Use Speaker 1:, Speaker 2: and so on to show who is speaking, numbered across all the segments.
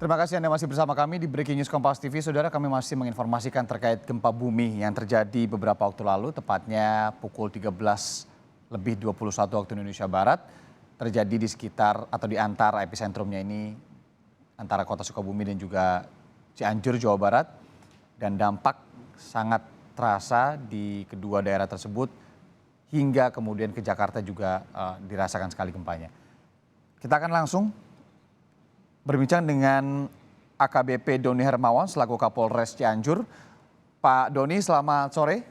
Speaker 1: Terima kasih Anda masih bersama kami di Breaking News Kompas TV. Saudara, kami masih menginformasikan terkait gempa bumi yang terjadi beberapa waktu lalu, tepatnya pukul 13:21 waktu Indonesia Barat. Terjadi di sekitar atau di antara epicentrumnya ini, antara kota Sukabumi dan juga Cianjur, Jawa Barat. Dan dampak sangat terasa di kedua daerah tersebut, hingga kemudian ke Jakarta juga dirasakan sekali gempanya. Kita akan langsung berbincang dengan AKBP Doni Hermawan selaku Kapolres Cianjur. Pak Doni, selamat sore.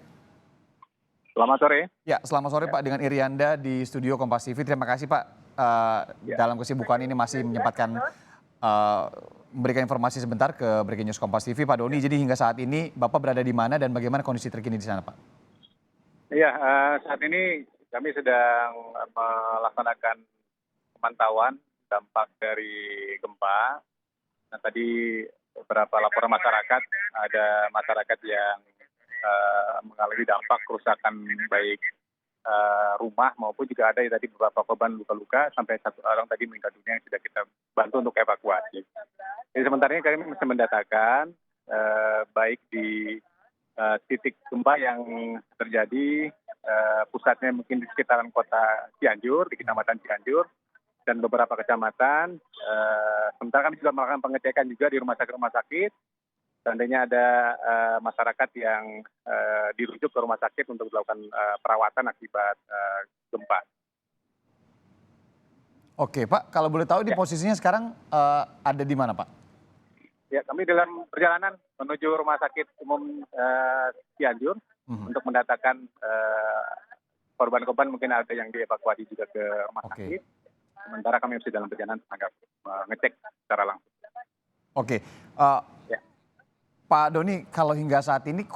Speaker 2: Selamat sore.
Speaker 1: Ya, selamat sore Pak, dengan Irianda di studio Kompas TV. Terima kasih Pak, dalam kesibukan ini masih menyempatkan memberikan informasi sebentar ke Breaking News Kompas TV. Pak Doni, jadi hingga saat ini Bapak berada di mana dan bagaimana kondisi terkini di sana Pak?
Speaker 2: Iya, saat ini kami sedang melaksanakan pemantauan dampak dari gempa. Nah, tadi beberapa laporan masyarakat, ada masyarakat yang mengalami dampak kerusakan baik rumah maupun juga ada tadi beberapa korban luka-luka, sampai 1 orang tadi meninggal dunia yang sudah kita bantu untuk evakuasi. Jadi sementara ini kami masih mendatakan baik di titik gempa yang terjadi, pusatnya mungkin di sekitaran kota Cianjur, di Kecamatan Cianjur, dan beberapa kecamatan. Sementara kami juga melakukan pengecekan juga di rumah sakit. Seandainya ada masyarakat yang dirujuk ke rumah sakit untuk melakukan perawatan akibat gempa.
Speaker 1: Oke Pak, kalau boleh tahu di posisinya sekarang ada di mana Pak?
Speaker 2: Ya, kami dalam perjalanan menuju Rumah Sakit Umum Cianjur untuk mendatakan korban-korban, mungkin ada yang dievakuasi juga ke rumah sakit. Sementara kami masih dalam perjalanan mengecek secara langsung.
Speaker 1: Oke, Pak Doni, kalau hingga saat ini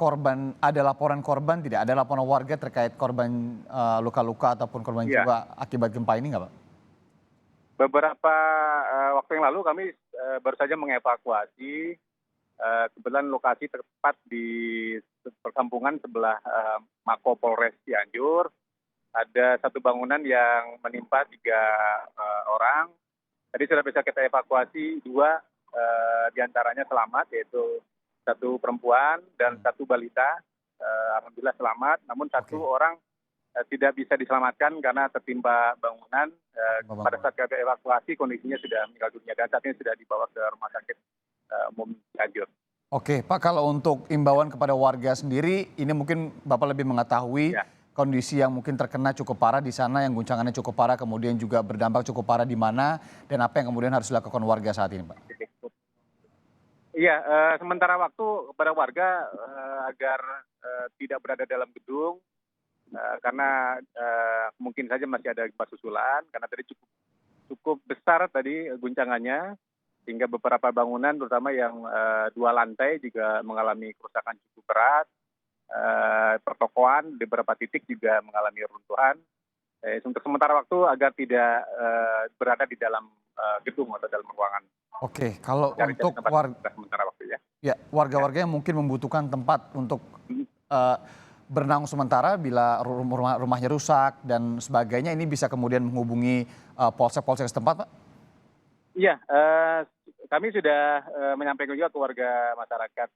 Speaker 1: ada laporan korban tidak? Ada laporan warga terkait korban luka-luka ataupun korban jiwa akibat gempa ini nggak Pak?
Speaker 2: Beberapa waktu yang lalu kami baru saja mengevakuasi, kebetulan lokasi tepat di perkampungan sebelah Mako Polres Cianjur. Ada satu bangunan yang menimpa 3 orang. Tadi sudah bisa kita evakuasi 2 diantaranya selamat, yaitu 1 perempuan dan 1 balita. Alhamdulillah selamat, namun 1 orang tidak bisa diselamatkan karena tertimpa bangunan. Pada saat kita evakuasi kondisinya sudah meninggal dunia dan saat ini sudah dibawa ke Rumah Sakit Umum Cianjur.
Speaker 1: Oke Pak, kalau untuk imbauan kepada warga sendiri, ini mungkin Bapak lebih mengetahui kondisi yang mungkin terkena cukup parah di sana, yang guncangannya cukup parah, kemudian juga berdampak cukup parah di mana, dan apa yang kemudian harus dilakukan warga saat ini Pak?
Speaker 2: Iya, sementara waktu kepada warga agar tidak berada dalam gedung, karena mungkin saja masih ada gempa susulan, karena tadi cukup besar tadi guncangannya, sehingga beberapa bangunan terutama yang 2 lantai juga mengalami kerusakan cukup berat. Pertokoan di beberapa titik juga mengalami runtuhan. Untuk sementara waktu agar tidak berada di dalam gedung atau dalam ruangan.
Speaker 1: Oke, kalau untuk warga-warga yang mungkin membutuhkan tempat untuk bernaung sementara bila rumahnya rusak dan sebagainya, ini bisa kemudian menghubungi polsek-polsek setempat Pak?
Speaker 2: Iya, kami sudah menyampaikan juga ke warga masyarakat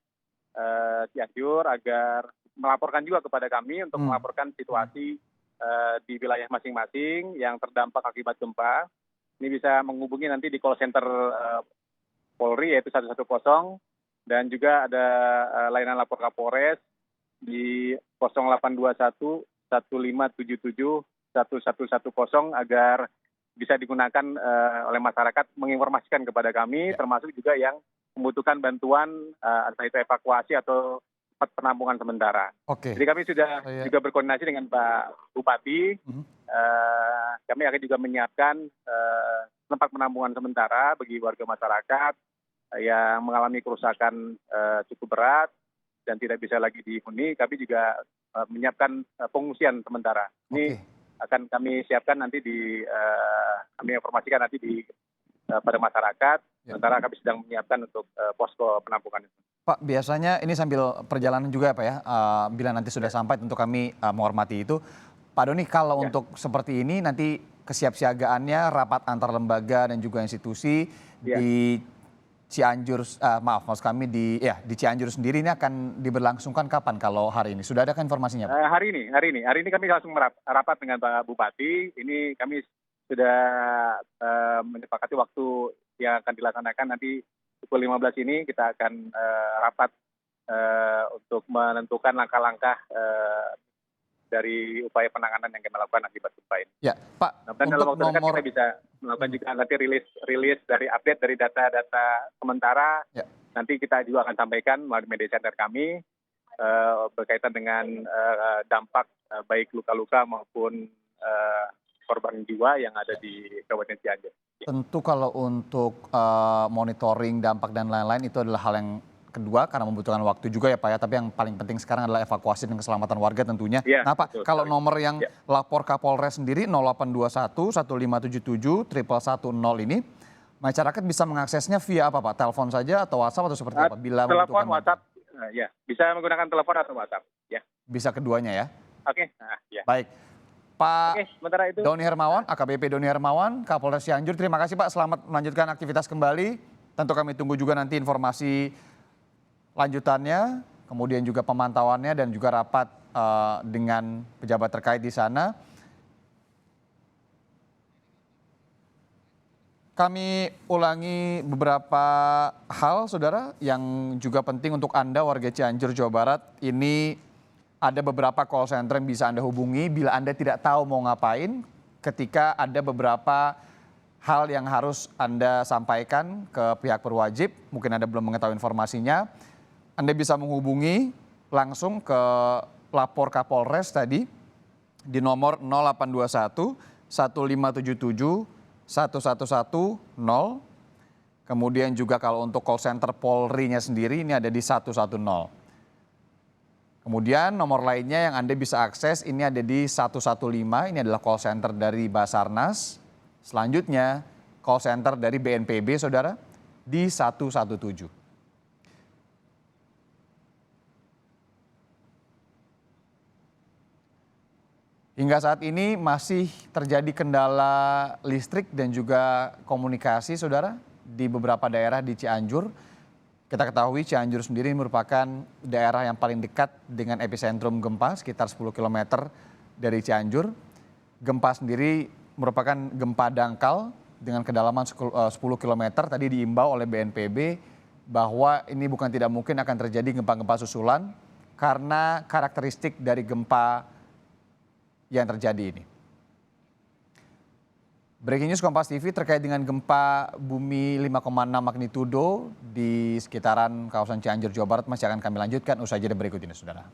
Speaker 2: Cianjur agar melaporkan juga kepada kami untuk melaporkan situasi di wilayah masing-masing yang terdampak akibat gempa. Ini bisa menghubungi nanti di call center Polri yaitu 110, dan juga ada layanan lapor Kapolres di 0821 1577 1110 agar bisa digunakan oleh masyarakat menginformasikan kepada kami, termasuk juga yang membutuhkan bantuan entah itu evakuasi atau tempat penampungan sementara. Jadi kami sudah juga berkoordinasi dengan Pak Bupati. Kami akan juga menyiapkan tempat penampungan sementara bagi warga masyarakat yang mengalami kerusakan cukup berat dan tidak bisa lagi dihuni. Kami juga menyiapkan pengungsian sementara. Ini akan kami siapkan nanti kami informasikan nanti pada masyarakat. Sementara kami sedang menyiapkan untuk posko penampungan itu.
Speaker 1: Pak, biasanya ini sambil perjalanan juga Pak ya, bila nanti sudah sampai tentu kami menghormati itu. Pak Doni, kalau untuk seperti ini nanti kesiapsiagaannya rapat antar lembaga dan juga institusi Cianjur, maaf kami di Cianjur sendiri ini akan diberlangsungkan kapan kalau hari ini? Sudah ada kan informasinya, Pak?
Speaker 2: Hari ini kami langsung rapat dengan Pak Bupati. Ini kami sudah menyepakati waktu yang akan dilaksanakan nanti pukul 15 ini kita akan rapat untuk menentukan langkah-langkah dari upaya penanganan yang kami lakukan akibat gempa ini.
Speaker 1: Ya, Pak.
Speaker 2: Dan dalam waktu dekat kita bisa melakukan juga nanti rilis dari update dari data-data sementara.
Speaker 1: Ya.
Speaker 2: Nanti kita juga akan sampaikan melalui media center kami berkaitan dengan dampak baik luka-luka maupun korban jiwa yang ada di Kabupaten Cianjur.
Speaker 1: Tentu kalau untuk monitoring dampak dan lain-lain itu adalah hal yang kedua karena membutuhkan waktu juga ya Pak ya. Tapi yang paling penting sekarang adalah evakuasi dan keselamatan warga tentunya.
Speaker 2: Ya,
Speaker 1: nah Pak, kalau
Speaker 2: sekali.
Speaker 1: nomor yang lapor Kapolres sendiri 0821 1577 110 ini, masyarakat bisa mengaksesnya via apa Pak? Telepon saja atau WhatsApp atau seperti apa? Bila
Speaker 2: telepon, WhatsApp, ya bisa menggunakan telepon atau WhatsApp. Ya.
Speaker 1: Bisa keduanya ya?
Speaker 2: Oke, ya.
Speaker 1: Baik. Pak
Speaker 2: sementara itu.
Speaker 1: Doni Hermawan, AKBP Doni Hermawan, Kapolres Cianjur. Terima kasih Pak, selamat melanjutkan aktivitas kembali. Tentu kami tunggu juga nanti informasi lanjutannya, kemudian juga pemantauannya dan juga rapat dengan pejabat terkait di sana. Kami ulangi beberapa hal, saudara, yang juga penting untuk Anda warga Cianjur, Jawa Barat. Ini ada beberapa call center yang bisa Anda hubungi bila Anda tidak tahu mau ngapain ketika ada beberapa hal yang harus Anda sampaikan ke pihak berwajib. Mungkin Anda belum mengetahui informasinya. Anda bisa menghubungi langsung ke lapor Kapolres tadi di nomor 0821 1577 1110. Kemudian juga kalau untuk call center Polri-nya sendiri ini ada di 110. Kemudian nomor lainnya yang Anda bisa akses ini ada di 115, ini adalah call center dari Basarnas. Selanjutnya call center dari BNPB saudara di 117. Hingga saat ini masih terjadi kendala listrik dan juga komunikasi saudara di beberapa daerah di Cianjur. Kita ketahui Cianjur sendiri merupakan daerah yang paling dekat dengan epicentrum gempa sekitar 10 km dari Cianjur. Gempa sendiri merupakan gempa dangkal dengan kedalaman 10 km. Tadi diimbau oleh BNPB bahwa ini bukan tidak mungkin akan terjadi gempa-gempa susulan karena karakteristik dari gempa yang terjadi ini. Breaking News Kompas TV terkait dengan gempa bumi 5,6 magnitudo di sekitaran kawasan Cianjur, Jawa Barat masih akan kami lanjutkan usai jeda berikut ini, saudara.